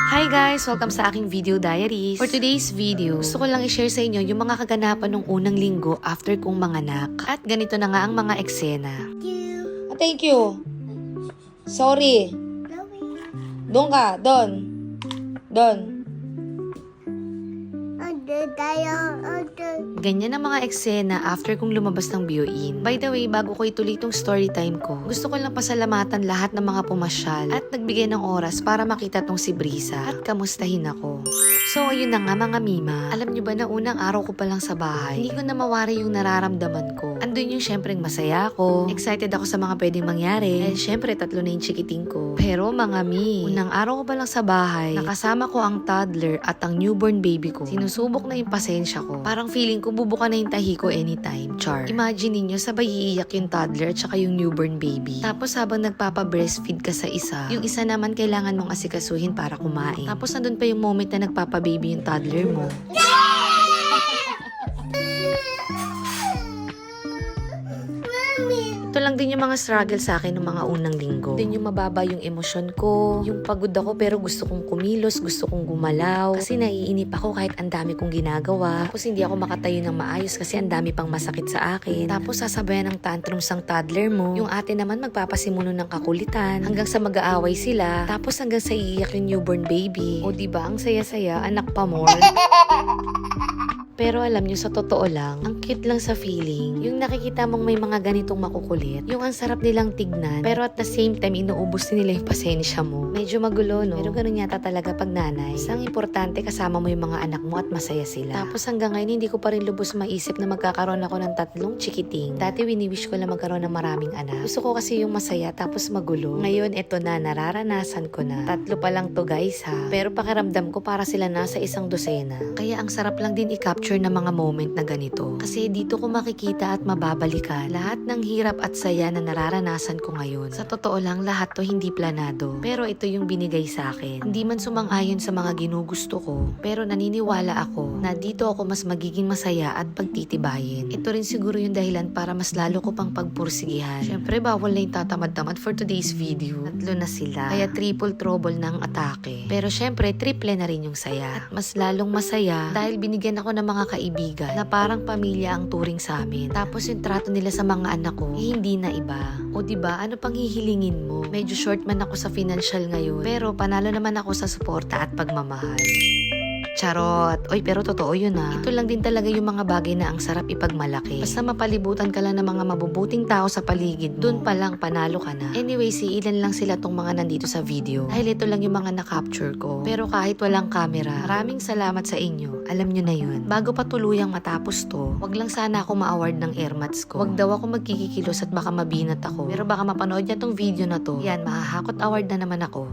Hi guys! Welcome sa aking video diaries. For today's video, gusto ko lang i-share sa inyo yung mga kaganapan ng unang linggo after kong manganak. At ganito na nga ang mga eksena. Thank you. Sorry. Doon ka. Doon. Doon. Ganyan ang mga eksena after kong lumabas ng BioIn. By the way, bago ko ituloy itong story time ko, gusto ko lang pasalamatan lahat ng mga pumasyal at nagbigay ng oras para makita tong si Brisa at kamustahin ako. So ayun na nga mga mima, alam nyo ba na unang araw ko pa lang sa bahay, hindi ko na mawari yung nararamdaman ko. Andun yung syempreng masaya ako, excited ako sa mga pwedeng mangyari, dahil syempre 3 na yung chikiting ko. Pero mga mi, unang araw ko pa lang sa bahay, nakasama ko ang toddler at ang newborn baby ko. Sinusubok na yung pasensya ko. Parang feeling ko bubuka na yung tahi ko anytime. Char. Imagine ninyo, sabay iiyak yung toddler at saka yung newborn baby. Tapos habang nagpapa-breastfeed ka sa isa, yung isa naman kailangan mong asikasuhin para kumain. Tapos nandun pa yung moment na nagpapa-baby yung toddler mo. Ito lang din yung mga struggle sa akin ng mga unang linggo. Din yung mababa yung emosyon ko, yung pagod ako pero gusto kong kumilos, gusto kong gumalaw. Kasi naiinip ako kahit ang dami kong ginagawa. Tapos hindi ako makatayo ng maayos kasi ang dami pang masakit sa akin. Tapos sasabayan ng tantrums ang toddler mo. Yung ate naman magpapasimuno ng kakulitan hanggang sa mag-aaway sila. Tapos hanggang sa iiyak yung newborn baby. O diba ang saya-saya, anak pa more. Pero alam nyo, sa totoo lang, ang cute lang sa feeling. Yung nakikita mong may mga ganitong makukulit. Yung ang sarap nilang tignan. Pero at the same time, inuubos din nila yung pasensya mo. Medyo magulo, no? Pero ganun yata talaga pag nanay. Isang importante, kasama mo yung mga anak mo at masaya sila. Tapos hanggang ngayon, hindi ko pa rin lubos maisip na magkakaroon ako ng 3 chikiting. Dati wini-wish ko lang magkaroon ng maraming anak. Gusto ko kasi yung masaya tapos magulo. Ngayon, eto na, nararanasan ko na. 3 pa lang to guys ha. Pero pakiramdam ko para sila nasa 1 dosena. Kaya ang sarap lang din i-capture na mga moment na ganito. Kasi dito ko makikita at mababalikan lahat ng hirap at saya na nararanasan ko ngayon. Sa totoo lang, lahat to hindi planado. Pero ito yung binigay sa akin. Hindi man sumang-ayon sa mga ginugusto ko, pero naniniwala ako na dito ako mas magiging masaya at pagtitibayin. Ito rin siguro yung dahilan para mas lalo ko pang pagpursigihan. Syempre, bawal na yung tatamad-tamad for today's video. 3 na sila. Kaya triple trouble ng atake. Pero syempre, triple na rin yung saya. At mas lalong masaya dahil binigyan ako ng mga kaibigan na parang pamilya ang turing sa amin. Tapos yung trato nila sa mga anak ko, hindi na iba. O diba, ano pang hihilingin mo? Medyo short man ako sa financial ngayon, pero panalo naman ako sa suporta at pagmamahal. Charot. Oy, pero totoo yun ha. Ito lang din talaga yung mga bagay na ang sarap ipagmalaki. Basta mapalibutan ka lang ng mga mabubuting tao sa paligid mo, dun pa lang panalo ka na. Anyway, si ilan lang sila tong mga nandito sa video. Dahil ito lang yung mga na-capture ko. Pero kahit walang camera, maraming salamat sa inyo. Alam nyo na yun. Bago pa tuluyang matapos to, wag lang sana ako ma-award ng airmats ko. Wag daw ako magkikikilos at baka mabinat ako. Pero baka mapanood niya tong video na to. Yan, mahahakot award na naman ako.